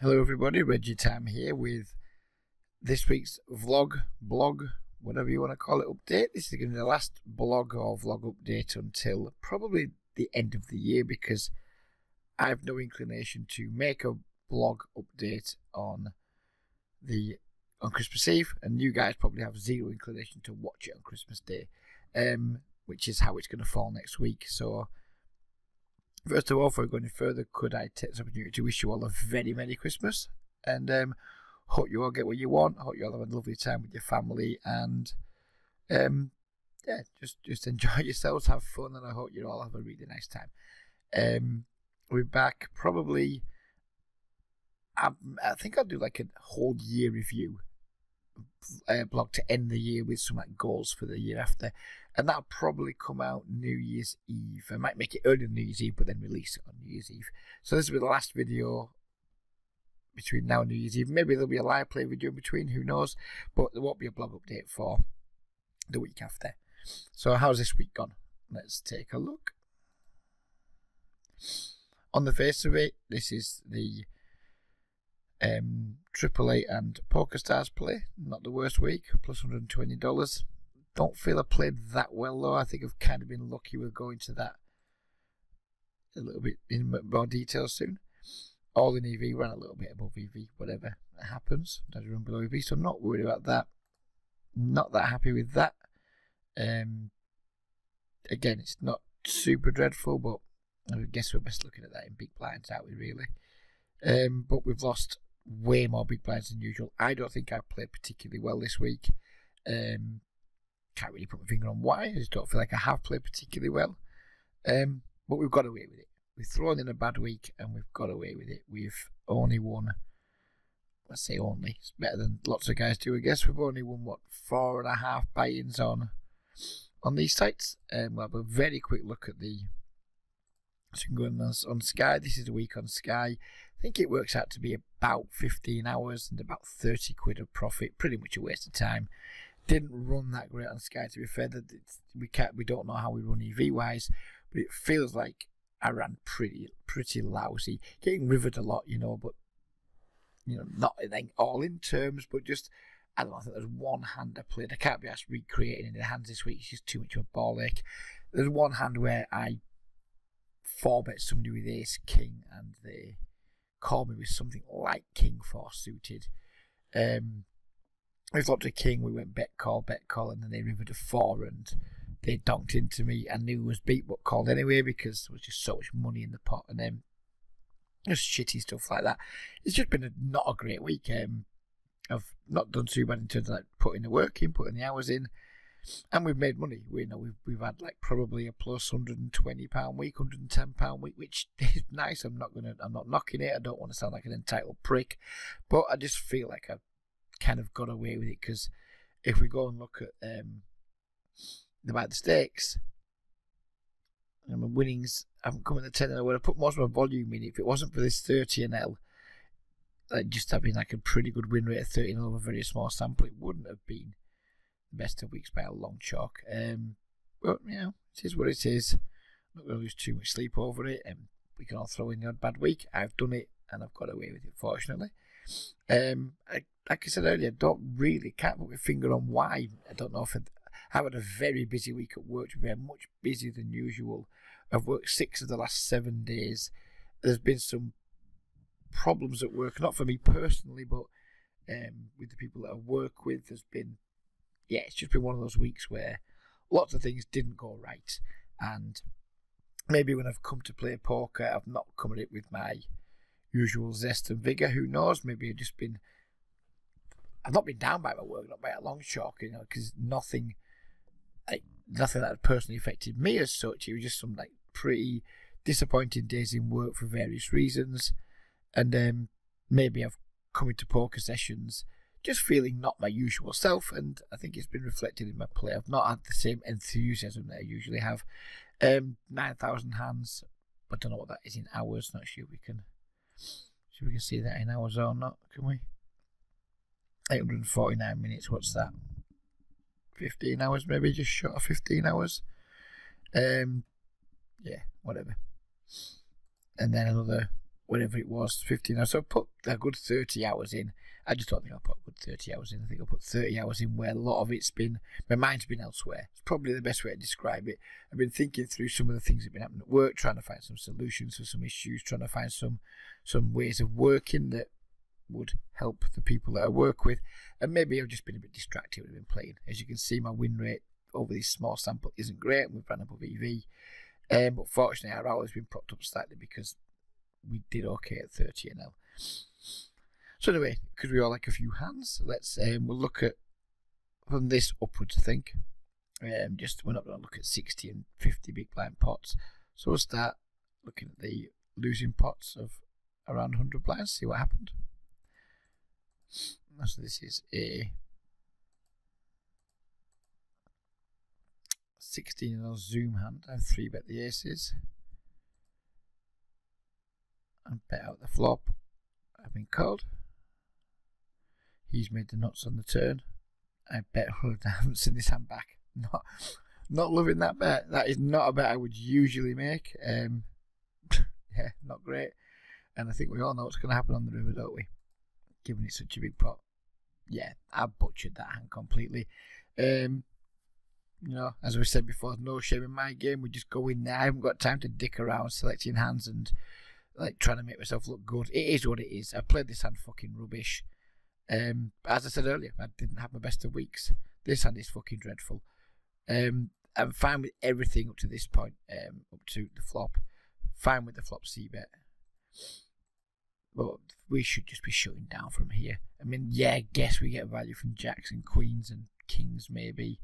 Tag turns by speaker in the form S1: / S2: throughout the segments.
S1: Hello everybody, Reggie Tam here with this week's blog, whatever you want to call it, update. This is going to be the last blog or vlog update until probably the end of the year, because I have no inclination to make a blog update on Christmas Eve, and you guys probably have zero inclination to watch it on Christmas Day, which is how it's going to fall next week. So first of all, before we go any further, could I take this opportunity to wish you all a very Merry Christmas, and hope you all get what you want. Hope you all have a lovely time with your family, and yeah, just enjoy yourselves, have fun, and I hope you all have a really nice time. We're back probably. I think I'll do like a whole year review blog to end the year with some like goals for the year after, and that'll probably come out New Year's Eve. I might make it earlier than New Year's Eve, but then release it on New Year's Eve. So this will be the last video between now and New Year's Eve. Maybe there'll be a live play video in between, who knows, but there won't be a blog update for the week after. So how's this week gone? Let's take a look. On the face of it, this is the AAA and PokerStars play. Not the worst week, plus $120. Don't feel I played that well though. I think I've kind of been lucky. We'll go into that a little bit in more detail soon. All in EV, ran a little bit above EV, whatever happens. Does run below EV, so I'm not worried about that. Not that happy with that. Again, it's not super dreadful, but I guess we're best looking at that in big blinds, aren't we, really? But we've lost way more big blinds than usual. I don't think I played particularly well this week. Can't really put my finger on why. I just don't feel like I have played particularly well. But we've got away with it. We've thrown in a bad week and we've got away with it. We've only won, let's say only, it's better than lots of guys do, I guess. We've only won, what, 4.5 buy-ins on these sites. We'll have a very quick look at the, so you can go on Sky. This is a week on Sky. I think it works out to be about 15 hours and about 30 quid of profit. Pretty much a waste of time. Didn't run that great on Sky, to be fair. We don't know how we run EV wise, but it feels like I ran pretty lousy. Getting rivered a lot, but not like all in terms, but just I don't know. I think there's one hand I played. I can't be asked recreating any hands this week. It's just too much of a ball ache. There's one hand where I 4-bet somebody with ace king and they called me with something like king 4 suited. We flopped a king, we went bet call, and then they rivered a 4 and they donked into me. I knew it was beat but called anyway because there was just so much money in the pot, and then just shitty stuff like that. It's just been not a great week. I've not done too bad in terms of like putting the work in, putting the hours in, and we've made money. We've had like probably a plus £120 week, £110 week, which is nice. I'm not knocking it. I don't want to sound like an entitled prick, but I just feel like I've kind of got away with it, because if we go and look at the stakes, and my winnings haven't come in the 10, and I would have put most of my volume in. If it wasn't for this 30NL, like just having like a pretty good win rate of 30 over a very small sample, it wouldn't have been the best of weeks by a long chalk. But it is what it is. I'm not going to lose too much sleep over it, and we can all throw in the odd bad week. I've done it and I've got away with it, fortunately. Like I said earlier, can't put my finger on why. I don't know if I had a very busy week at work. We've been much busier than usual. I've worked 6 of the last 7 days. There's been some problems at work, not for me personally, but with the people that I work with. It's just been one of those weeks where lots of things didn't go right, and maybe when I've come to play poker, I've not come at it with my usual zest and vigour. Who knows? Maybe I've not been down by my work, not by a long chalk, because nothing that had personally affected me as such. It was just some like pretty disappointing days in work for various reasons, and maybe I've come into poker sessions just feeling not my usual self, and I think it's been reflected in my play. I've not had the same enthusiasm that I usually have. 9,000 hands, but I don't know what that is in hours. Not sure we can see that in hours or not, can we? 849 minutes, what's that? 15 hours maybe, just short of 15 hours. Yeah, whatever. And then another whatever it was, 15 hours. So I put a good 30 hours in. I just don't think I'll put a good 30 hours in. I think I'll put 30 hours in where a lot of it's been, my mind's been elsewhere. It's probably the best way to describe it. I've been thinking through some of the things that have been happening at work, trying to find some solutions for some issues, trying to find some ways of working that would help the people that I work with. And maybe I've just been a bit distracted when I've been playing. As you can see, my win rate over this small sample isn't great, and we've ran above EV. But fortunately, our route has been propped up slightly because we did okay at 30 NL. So anyway, because we all like a few hands, let's we'll look at from this upwards, I think. We're not going to look at 60 and 50 big blind pots. So we'll start looking at the losing pots of around 100 blinds, see what happened. So this is a 16 NL zoom hand. I've 3-bet the aces and bet out the flop. I've been called. He's made the nuts on the turn. I bet I haven't seen this hand back. Not loving that bet. That is not a bet I would usually make. Yeah, not great. And I think we all know what's going to happen on the river, don't we? Given it's such a big pot. Yeah, I butchered that hand completely. You know, as we said before, there's no shame in my game. We just go in there. I haven't got time to dick around selecting hands and like trying to make myself look good. It is what it is. I played this hand fucking rubbish. As I said earlier, I didn't have my best of weeks. This hand is fucking dreadful. I'm fine with everything up to this point, up to the flop. Fine with the flop c-bet. But we should just be shutting down from here. I mean, yeah, I guess we get value from jacks and queens and kings maybe.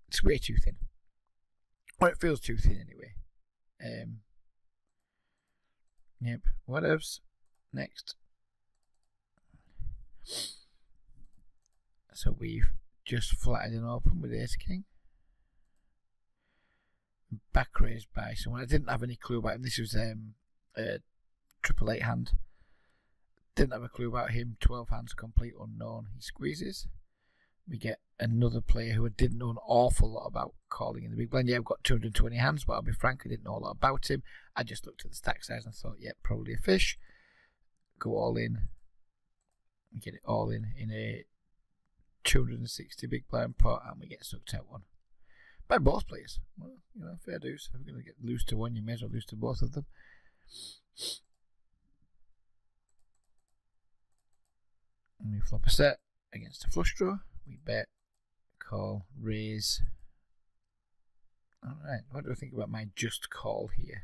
S1: It's way too thin. Or it feels too thin anyway. Yep, whatevs. Next. So we've just flatted an open with ace king. Back raised by someone. I didn't have any clue about him. This was a 888 hand. Didn't have a clue about him. 12 hands, complete unknown. He squeezes. We get another player who I didn't know an awful lot about calling in the big blind. Yeah, I've got 220 hands, but I'll be frank, I didn't know a lot about him. I just looked at the stack size and thought, yeah, probably a fish. Go all in. Get it all in a 260 big blind pot, and we get sucked out one. By both players. Well, you know, fair dues. If we're going to get lose to one, you may as well lose to both of them. And we flop a set against a flush draw. We bet, call, raise. Alright, what do I think about my just call here?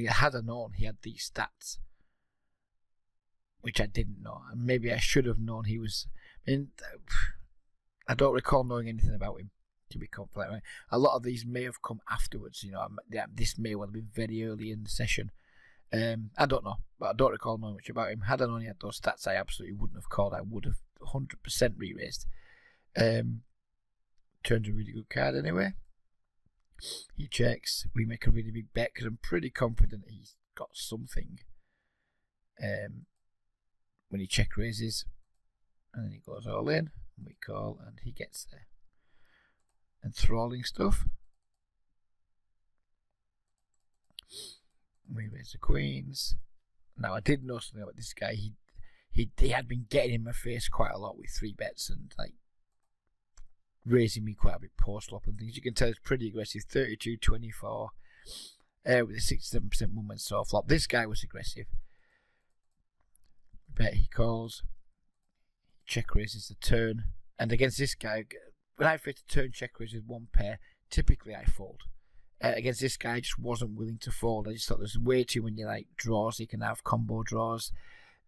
S1: Had I known he had these stats, which I didn't know, and maybe I should have known he was. I don't recall knowing anything about him, to be completely right. A lot of these may have come afterwards. You know, this may well have been very early in the session. I don't know, but I don't recall knowing much about him. Had I known he had those stats, I absolutely wouldn't have called. I would have 100% re-raised. Turns a really good card anyway. He checks. We make a really big bet because I'm pretty confident he's got something. When he check raises, and then he goes all in, and we call, and he gets there. Enthralling stuff. We raise the queens. Now I did know something about this guy. He had been getting in my face quite a lot with 3-bets and like raising me quite a bit post flop and things. You can tell it's pretty aggressive. 32-24 with a 67% movement saw flop. This guy was aggressive. Bet he calls. Check raises the turn, and against this guy, when I face a turn check raise with one pair, typically I fold. Against this guy, I just wasn't willing to fold. I just thought there's way too many like draws. You can have combo draws,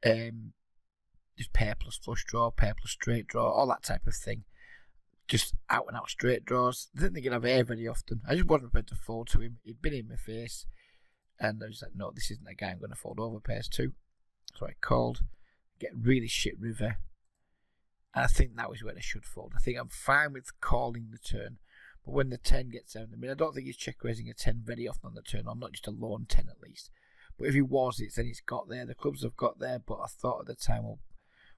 S1: just pair plus flush draw, pair plus straight draw, all that type of thing. Just out and out straight draws. I didn't think he'd have air very often. I just wasn't prepared to fold to him. He'd been in my face, and I was like, no, this isn't a guy I'm going to fold over pairs to. So I called, get really shit river, and I think that was where I should fold. I think I'm fine with calling the turn. But when the 10 gets down, I mean, I don't think he's check raising a 10 very often on the turn, or not just a lone 10 at least. But if he was, then he's got there. The clubs have got there, but I thought at the time, well,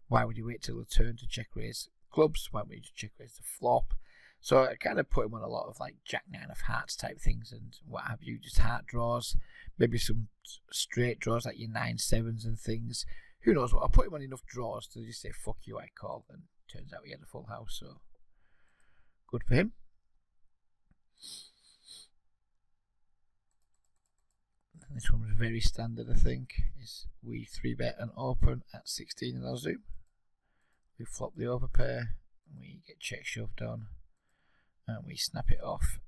S1: why would you wait till the turn to check raise clubs? Why would you check raise the flop? So I kind of put him on a lot of like Jack Nine of Hearts type things and what have you, just heart draws, maybe some straight draws like your 9-7s and things. Who knows what? I put him on enough draws to just say fuck you, I call, and turns out he had a full house, so good for him. And this one was very standard, I think. Is we 3-bet and open at 16 in our zoom. We flop the overpair, we get check shoved on, and we snap it off,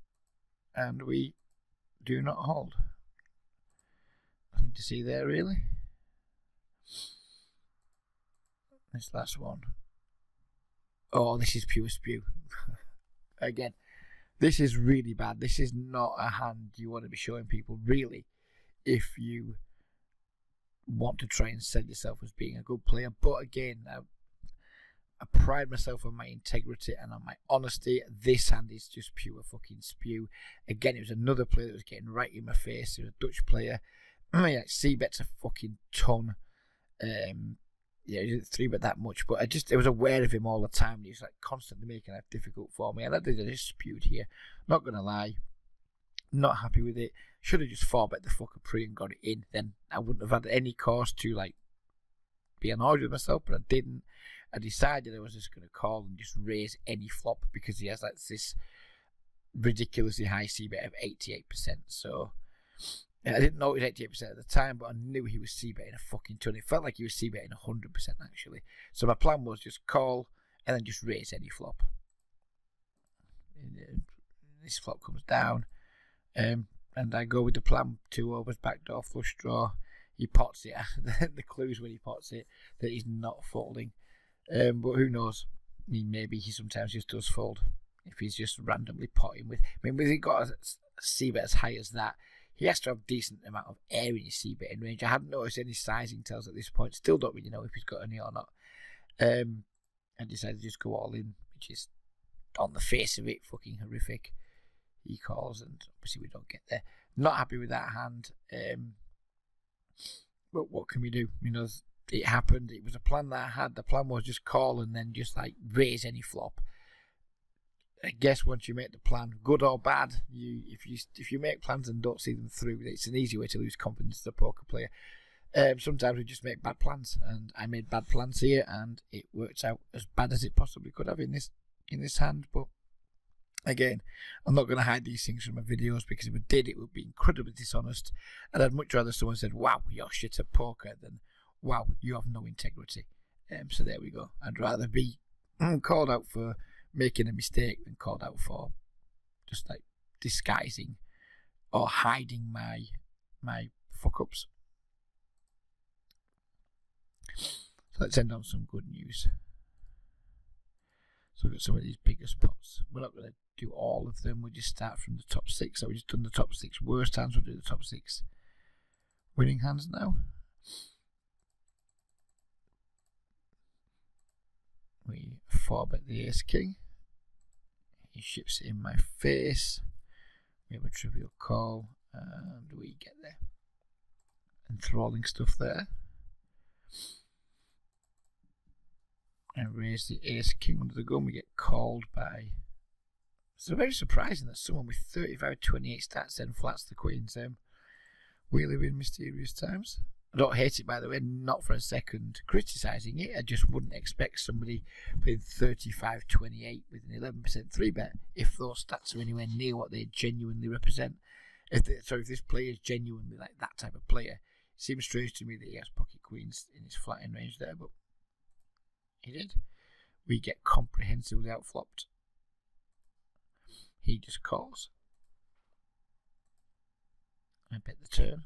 S1: and we do not hold. Nothing to see there really. This last one. Oh, this is pure spew. Again, this is really bad. This is not a hand you want to be showing people, really, if you want to try and sell yourself as being a good player. But again, I pride myself on my integrity and on my honesty. This hand is just pure fucking spew. Again, it was another player that was getting right in my face. It was a Dutch player. Yeah, C-bet's a fucking ton. Yeah, he didn't 3-bet that much, but I was aware of him all the time. He was like constantly making it difficult for me, and I did a dispute here. Not gonna lie, not happy with it. Should have just 4-bet the fucker pre and got it in. Then I wouldn't have had any cause to like be annoyed with myself, but I didn't. I decided I was just gonna call and just raise any flop because he has like this ridiculously high C-bet of 88%. So. I didn't know it was 88% at the time, but I knew he was C-betting a fucking ton. It felt like he was C-betting 100% actually. So my plan was just call and then just raise any flop. This flop comes down, and I go with the plan: 2 overs, backdoor flush draw. He pots it. The clues when he pots it that he's not folding. But who knows? I mean, maybe he sometimes just does fold if he's just randomly potting with. I mean, when he got a C-bet as high as that, he has to have a decent amount of air in his C-betting range. I hadn't noticed any sizing tells at this point. Still don't really know if he's got any or not. I decided to just go all in, which is on the face of it fucking horrific. He calls, and obviously we don't get there. Not happy with that hand. But what can we do? You know, it happened. It was a plan that I had. The plan was just call and then just like raise any flop. I guess once you make the plan, good or bad, if you make plans and don't see them through, it's an easy way to lose confidence as a poker player. Sometimes we just make bad plans, and I made bad plans here, and it worked out as bad as it possibly could have in this hand. But again, I'm not going to hide these things from my videos, because if I did, it would be incredibly dishonest, and I'd much rather someone said, "Wow, you're shit at poker," than "Wow, you have no integrity." So there we go. I'd rather be called out for making a mistake than called out for just like disguising or hiding my fuck ups. So let's end on some good news. So we've got some of these biggest pots. We're not going to do all of them. We'll just start from the top 6. So we've just done the top 6 worst hands. We'll do the top 6 winning hands now. We 4-bet the ace king. He ships it in my face. We have a trivial call, and we get there. Enthralling stuff there. And raise the ace king under the gun. We get called by. So very surprising that someone with 35-28 starts then flats the queens. We live in mysterious times. I don't hate it, by the way, not for a second criticising it. I just wouldn't expect somebody playing 35-28 with an 11% 3-bet if those stats are anywhere near what they genuinely represent. If this player is genuinely like that type of player, it seems strange to me that he has pocket queens in his flatting range there, but he did. We get comprehensively outflopped. He just calls. I bet the turn.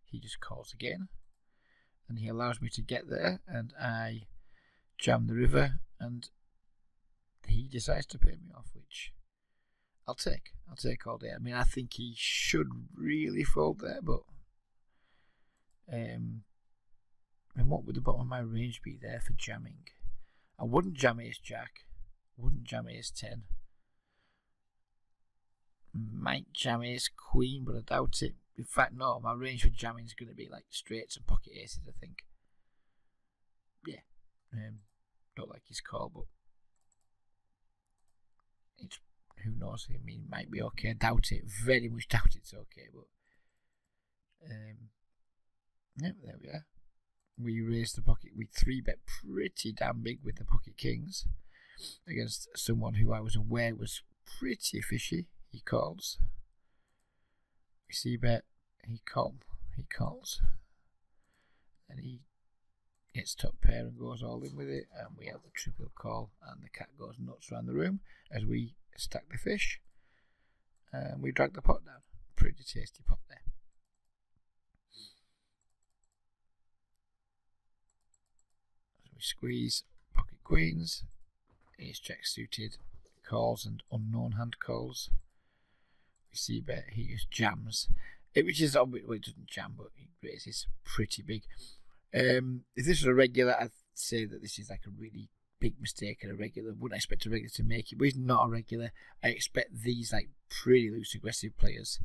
S1: He just calls again, and he allows me to get there, and I jam the river, and he decides to pay me off, which I'll take all day. I mean, I think he should really fold there, but and what would the bottom of my range be there for jamming? I wouldn't jam ace jack, wouldn't jam ace 10, might jam ace queen, but I doubt it. In fact, no, my range for jamming is going to be like straights and pocket aces, I think. Yeah. Don't like his call, but it's who knows? I mean, it might be okay. I doubt it. Very much doubt it's okay. But yeah, there we are. We raised the pocket. We 3-bet pretty damn big with the pocket kings against someone who I was aware was pretty fishy. He calls. We see bet. He calls, and he gets top pair and goes all in with it, and we have the triple call, and the cat goes nuts around the room as we stack the fish, and we drag the pot down. Pretty tasty pot there. So we squeeze pocket queens, ace jack suited, calls and unknown hand calls. We see bet, he just jams, which is obviously, well, it doesn't jam, but he raises pretty big. If this was a regular, I'd say that this is like a really big mistake and a regular. Wouldn't expect a regular to make it, but he's not a regular. I expect these like pretty loose aggressive players,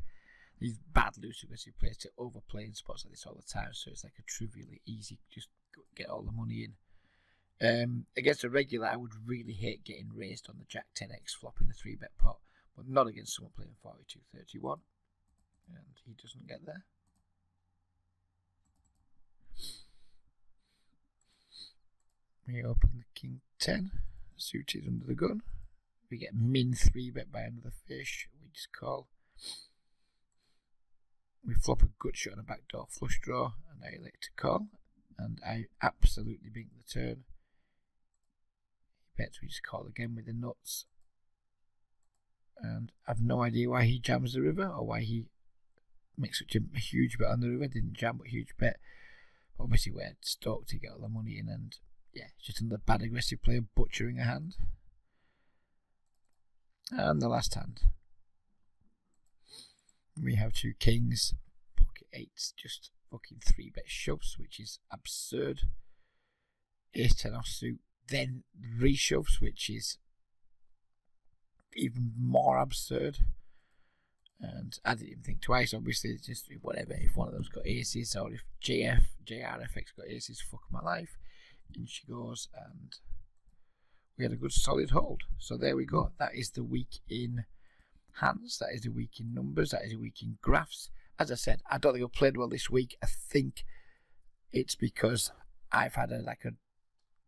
S1: these bad loose aggressive players, to overplay in spots like this all the time, so it's like a trivially easy, just get all the money in. Against a regular, I would really hate getting raised on the Jack 10x flop in the 3-bet pot, but not against someone playing 42-31, and he doesn't get there. We open the king 10, suited under the gun. We get min 3-bet by another fish. We just call. We flop a gut shot on a backdoor flush draw, and I elect to call. And I absolutely bink the turn. He bets, we just call again with the nuts. And I've no idea why he jams the river, or why he makes such a huge bet on the river. Didn't jam, but huge bet. Obviously, we're stoked to get all the money in, and yeah, just another bad aggressive player butchering a hand. And the last hand, we have 2 kings, pocket 8s, just fucking 3-bet shoves, which is absurd. Ace 10 offsuit, then reshoves, which is even more absurd. And I didn't even think twice, obviously. It's just whatever, if one of them's got aces, or if JRFX got aces, fuck my life. In she goes, and we had a good solid hold. So there we go. That is the week in hands. That is the week in numbers. That is the week in graphs. As I said, I don't think I've played well this week. I think it's because I've had a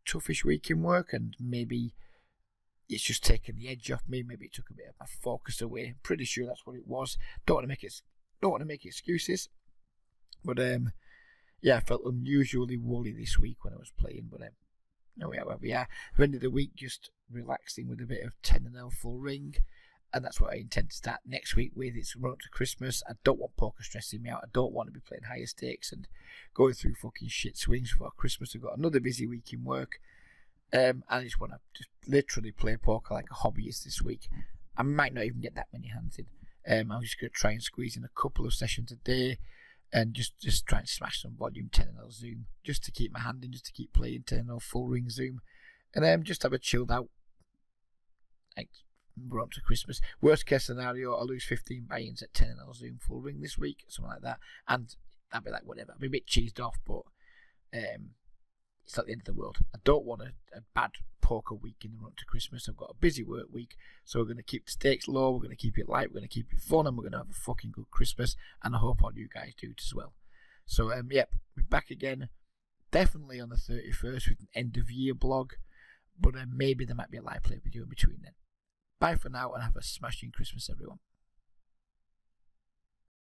S1: toughish week in work, and maybe it's just taken the edge off me. Maybe it took a bit of my focus away. I'm pretty sure that's what it was. Don't want to make excuses, but yeah, I felt unusually woolly this week when I was playing, but no, we are where we are. End of the week, just relaxing with a bit of 10-0 full ring, and that's what I intend to start next week with. It's run up to Christmas. I don't want poker stressing me out. I don't want to be playing higher stakes and going through fucking shit swings before Christmas. I've got another busy week in work, and I just want to just literally play poker like a hobbyist this week. I might not even get that many hands in. I'm just going to try and squeeze in a couple of sessions a day, and just try and smash some volume 10-0 zoom, just to keep my hand in, just to keep playing 10-0 full ring zoom, and just have a chilled out, like, run up to Christmas. Worst case scenario, I'll lose 15 buy-ins at 10-0 zoom full ring this week, something like that, and I'll be like, whatever. I'll be a bit cheesed off, but it's not the end of the world. I don't want a bad poker week in the run up to Christmas. I've got a busy work week, so we're going to keep the stakes low, we're going to keep it light, we're going to keep it fun, and we're going to have a fucking good Christmas, and I hope all you guys do it as well. So, yep, we're back again, definitely on the 31st with an end of year blog, but maybe there might be a live play video in between then. Bye for now, and have a smashing Christmas, everyone.